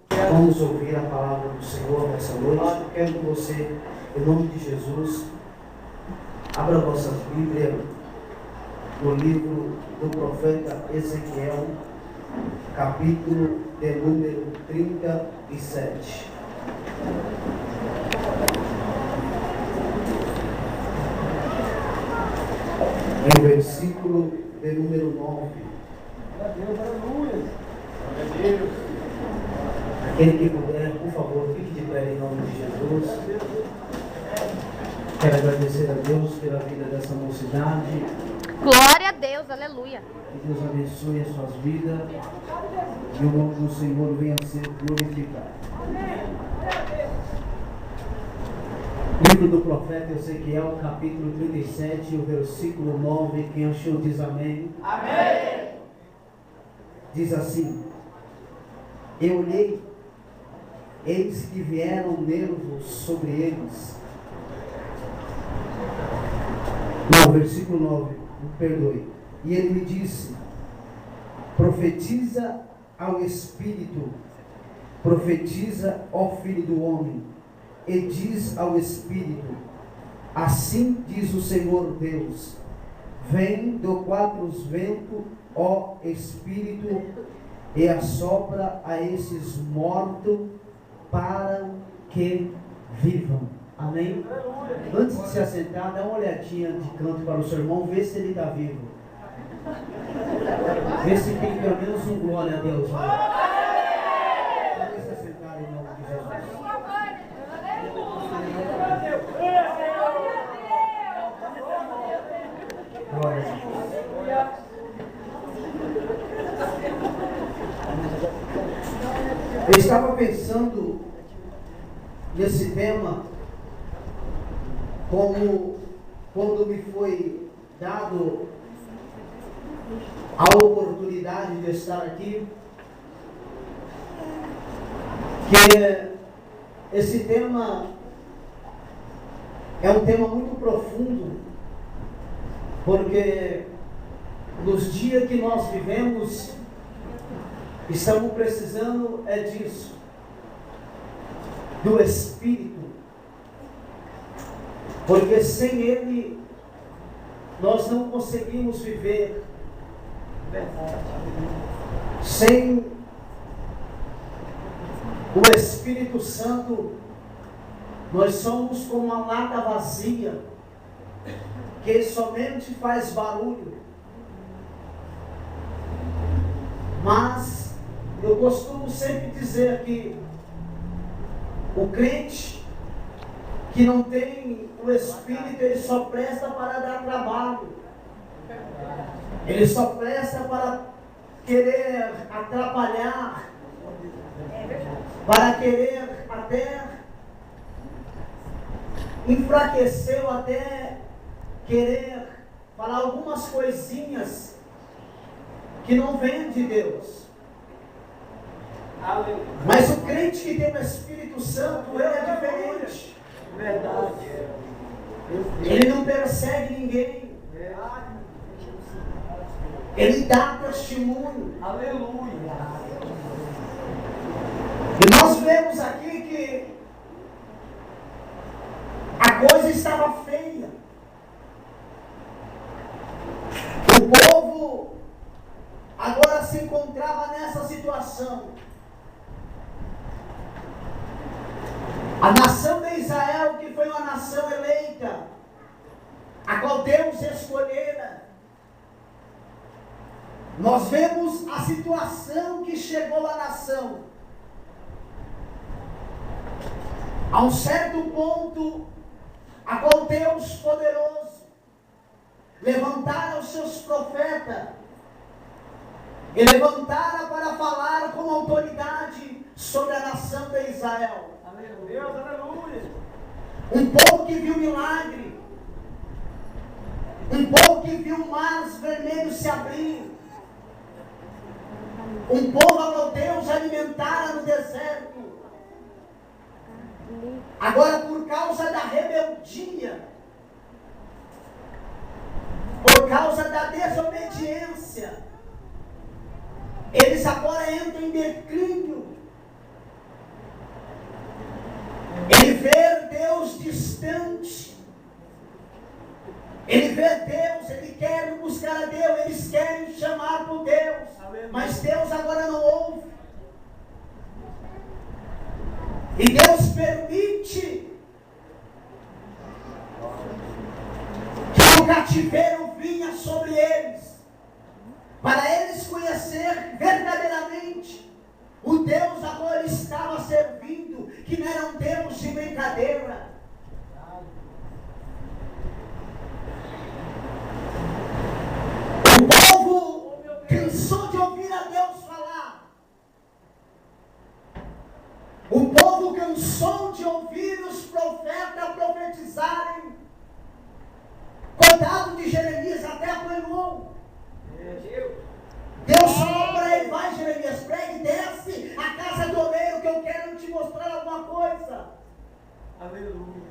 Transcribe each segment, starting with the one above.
Vamos ouvir a palavra do Senhor nessa noite. Quero que você, em nome de Jesus, abra vossas Bíblias no livro do profeta Ezequiel, capítulo de número 37. No versículo de número 9. Aquele que puder, por favor, fique de pé em nome de Jesus. Quero agradecer a Deus pela vida dessa mocidade. Glória a Deus, aleluia. Que Deus abençoe as suas vidas e o nome do Senhor venha a ser glorificado. Livro do profeta Ezequiel, capítulo 37, o versículo 9. Quem achou diz amém. Amém. Diz assim: Eu olhei, eis que vieram nervos sobre eles. Não, versículo 9, me perdoe. E ele me disse: Profetiza ao Espírito, profetiza, ó Filho do homem, e diz ao Espírito: Assim diz o Senhor Deus: Vem do quatro ventos, ó Espírito, e assopra a esses mortos para que vivam. Amém? Antes de se assentar, dá uma olhadinha de canto para o seu irmão, vê se ele está vivo. Vê se tem pelo menos um glória a Deus. Vamos se assentar em nome de Jesus. Glória a Deus. Eu estava pensando nesse tema, como quando me foi dado a oportunidade de estar aqui, que esse tema é um tema muito profundo, porque nos dias que nós vivemos, estamos precisando disso, do Espírito, porque sem Ele nós não conseguimos viver. Sem o Espírito Santo, nós somos como uma lata vazia, que somente faz barulho. Mas eu costumo sempre dizer que o crente que não tem o Espírito, ele só presta para dar trabalho. Ele só presta para querer atrapalhar, para querer até enfraquecer, ou até querer falar algumas coisinhas que não vem de Deus. Mas o crente que tem o Espírito Santo, ele é diferente. Verdade. Ele não persegue ninguém. Ele dá testemunho. Aleluia. E nós vemos aqui que a coisa estava feia. O povo agora se encontrava nessa situação. A nação de Israel, que foi uma nação eleita, a qual Deus escolhera, nós vemos a situação que chegou à nação. A um certo ponto, a qual Deus poderoso levantara os seus profetas e levantara para falar com autoridade sobre a nação de Israel. Deus, aleluia. Um povo que viu milagre, um povo que viu o mar vermelho se abrir, um povo a qual Deus alimentara no deserto. Agora, por causa da rebeldia, por causa da desobediência, eles agora entram em declínio. ver Deus distante. Ele vê Deus, ele quer buscar a Deus, eles querem chamar por Deus, mas Deus agora não ouve. E Deus permite que o cativeiro vinha sobre eles, para eles conhecer verdadeiramente o Deus a qual ele estava servindo, que não era um Deus de brincadeira. O povo cansou de ouvir a Deus falar. O povo cansou de ouvir os profetas profetizarem. Coitado de Jeremias, até apanhou. Deus falou para ele: vai, Jeremias, pregue, desce a casa do oleiro, que eu quero te mostrar alguma coisa. Aleluia.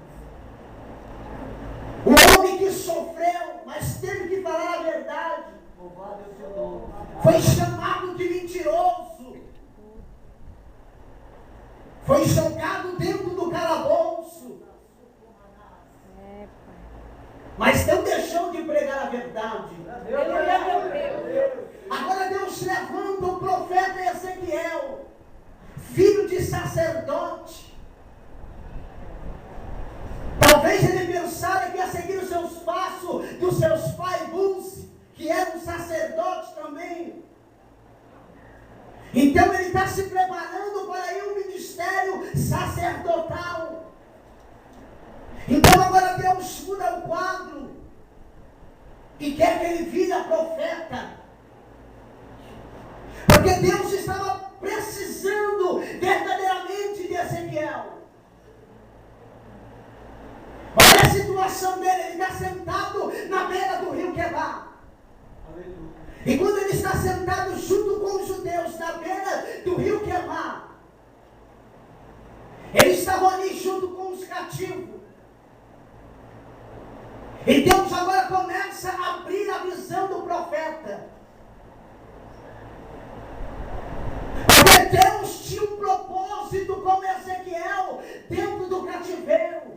O homem que sofreu, mas teve que falar a verdade, Louvado é o seu nome. foi chamado de mentiroso, foi jogado dentro do calabouço, mas não deixou de pregar a verdade. Agora Deus levanta o profeta Ezequiel, filho de sacerdote. Talvez ele pensara que ia seguir os seus passos dos seus pais Bus, que eram sacerdotes também. Então ele está se preparando para ir ao ministério sacerdotal. Então agora Deus muda o quadro e quer que ele vire profeta, porque Deus estava precisando verdadeiramente de Ezequiel. Olha a situação dele, ele está sentado na beira do rio Quebar. E quando ele está sentado junto com os judeus na beira do rio Quebar, eles estavam ali junto com os cativos. E Deus agora começa a abrir a visão do profeta. Porque Deus tinha um propósito com Ezequiel dentro do cativeiro.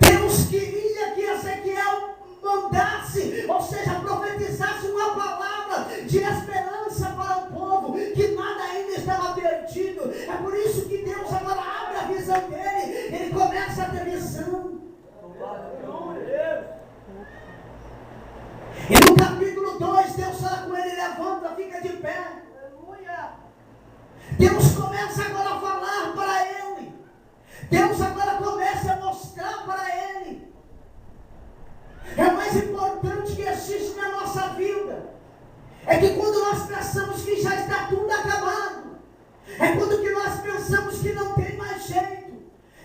Deus queria que Ezequiel mandasse, ou seja, profetizasse uma palavra de esperança para o povo, que nada ainda estava perdido. É por isso que Deus agora abre a visão dele, ele começa a ter visão. E no capítulo 2, Deus fala com ele: levanta, fica de pé. Deus começa agora a falar para ele. Deus agora começa a mostrar para ele. É o mais importante que existe na nossa vida. É que quando nós pensamos que já está tudo acabado, é quando que nós pensamos que não tem mais jeito,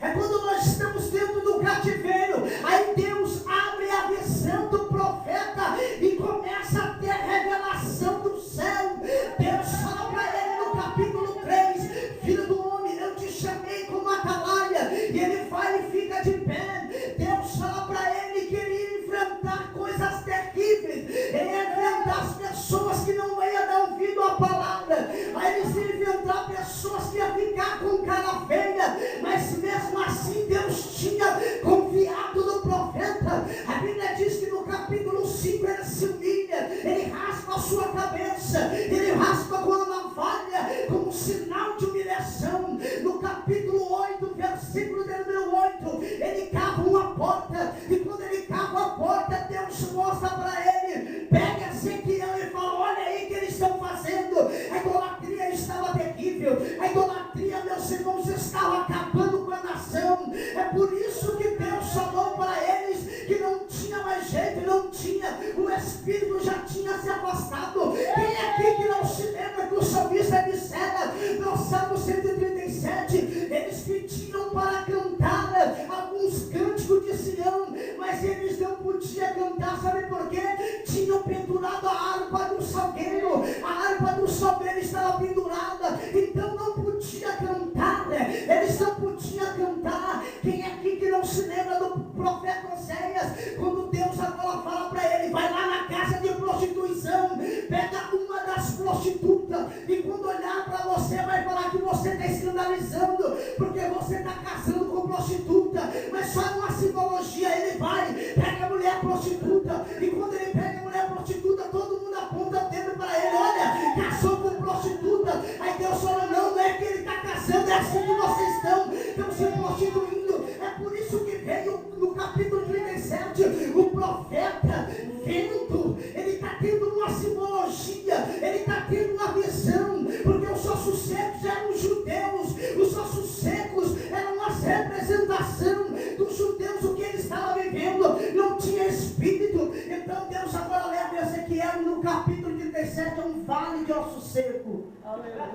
é quando nós estamos dentro do cativeiro, aí Deus abre a visão do profeta e começa a ter a revelação do céu. Deus fala para ele no capítulo 3: filho do homem, eu te chamei como atalaia. E ele vai e fica de pé. Deus fala para ele que ele ia enfrentar coisas terríveis, ele ia enfrentar as pessoas que não iam dar ouvido à palavra, aí ele ia enfrentar pessoas que iam ficar com cara feia, mas mesmo assim Deus tinha confiado no profeta. A Bíblia diz que no capítulo 5 ele se humilha, ele raspa a sua cabeça, ele raspa com a navalha como um sinal de humilhação. No capítulo 8, versículo número 8, ele cava uma porta, e quando ele cava a porta, Deus mostra para ele, pega Ezequiel e fala: olha aí o que eles estão fazendo. A idolatria estava terrível, a idolatria, meus irmãos, estava acabando com a nação. É por isso que Deus falou para eles que não tinha mais jeito, não tinha, o Espírito já tinha se afastado. Quem é aqui que não se lembra que o salmista dissera no Salmo 137, eles pediram para cantar alguns cânticos de Sião, mas eles não podiam cantar, sabe por quê? Tinham pendurado a harpa do salgueiro, a harpa do salgueiro estava pendurada, então não podia cantar, eles não podiam cantar. Quem é aqui que não se lembra do profeta Oséias, quando Deus agora fala para ele: vai lá na casa de prostituição, pega uma das prostitutas, e quando olhar para você vai falar que você está escandalizando, porque você está só uma simbologia. Ele vai, pega a mulher prostituta, e quando ele pega a mulher prostituta, todo mundo aponta o dedo para ele. Olha, casou com prostituta. Aí Deus fala, não é que ele está casando, é assim que vocês estão se prostituindo. É por isso que veio no capítulo 37, o profeta vendo, ele está tendo uma simbologia, ele está tendo uma visão, porque os ossos secos eram os judeus, os ossos secos eram uma representação dos judeus, o que ele estava vivendo, não tinha espírito. Então Deus agora leva Ezequiel no capítulo 37, é um vale de osso seco. Aleluia.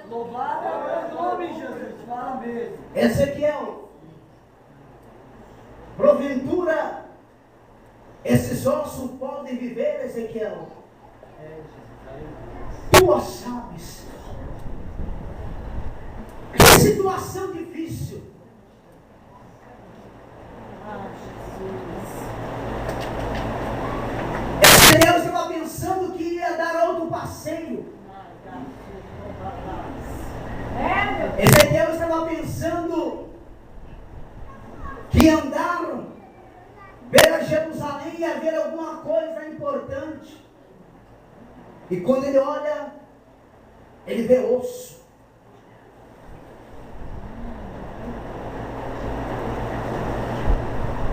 Louvado é o nome de Jesus, fala mesmo. Ezequiel, porventura esses ossos podem viver, Ezequiel? Tu o sabes. Que situação difícil. Ezequiel estava pensando que ia dar outro passeio. Ezequiel estava pensando que andar ver Jerusalém e haver alguma coisa importante. E quando ele olha, ele vê osso.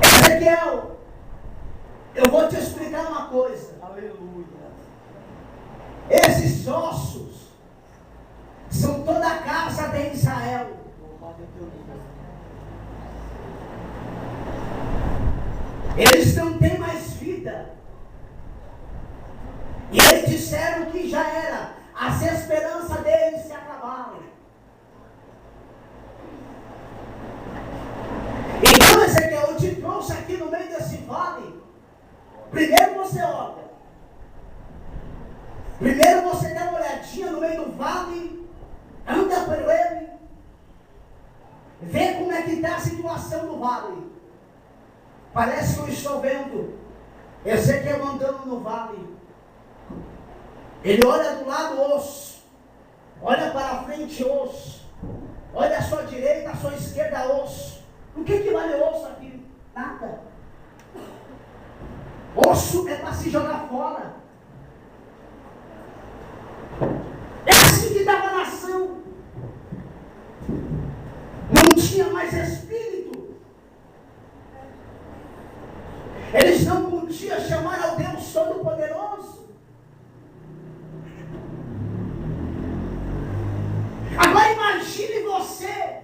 Ezequiel, eu vou te explicar uma coisa. Aleluia. Esses ossos são toda a casa de Israel. Louvado é teu nome. Eles não têm mais vida. E eles disseram que já era. As esperanças deles se acabaram. Então, Ezequiel, eu te trouxe aqui no meio desse vale. Primeiro você olha. Primeiro você dá uma olhadinha no meio do vale. Anda por ele. Vê como é que está a situação do vale. Parece que eu estou vendo Ezequiel andando no vale. Ele olha do lado, osso. Olha para frente, osso. Olha à sua direita, à sua esquerda, osso. O que vale osso aqui? Nada. Osso é para se jogar fora. É assim que estava a nação. Não tinha mais espírito. Eles não podiam chamar ao Deus Todo-Poderoso. Agora imagine você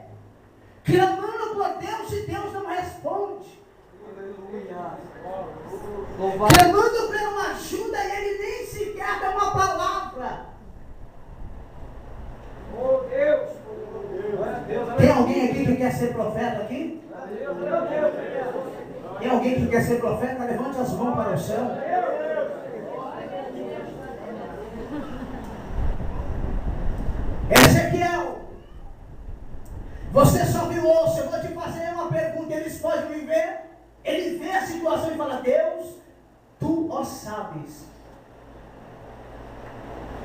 clamando por Deus e Deus não responde. Aleluia. Clamando por uma ajuda e ele nem sequer dá uma palavra. Oh Deus. Tem alguém aqui que quer ser profeta aqui? Tem alguém que quer ser profeta? Levante as mãos para o céu. Ezequiel, você só viu osso. Eu vou te fazer uma pergunta. Eles podem viver? Ele vê a situação e fala: Deus, tu o sabes.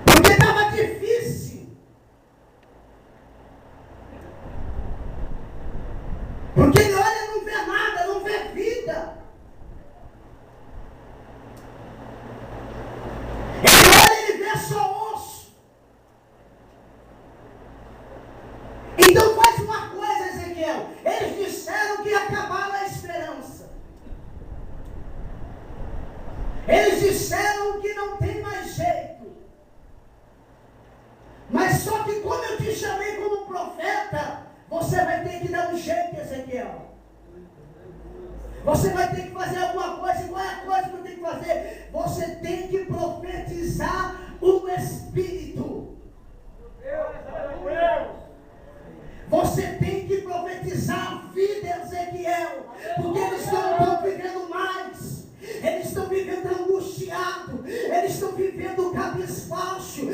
Porque estava difícil. Porque ele olha e não vê nada, não vê vida. Ele olha e ele vê só osso. Então faz uma coisa, Ezequiel. Eles disseram que ia acabar a esperança. Eles disseram que não tem mais jeito. Mas só que como eu te chamei como profeta, você vai ter que dar um jeito, Ezequiel. Você vai ter que fazer alguma coisa. E qual é a coisa que eu tenho que fazer? Você tem que profetizar o Espírito. Você tem que profetizar a vida, Ezequiel. Porque eles não estão vivendo mais. Eles estão vivendo angustiados. Eles estão vivendo cabisbaixo.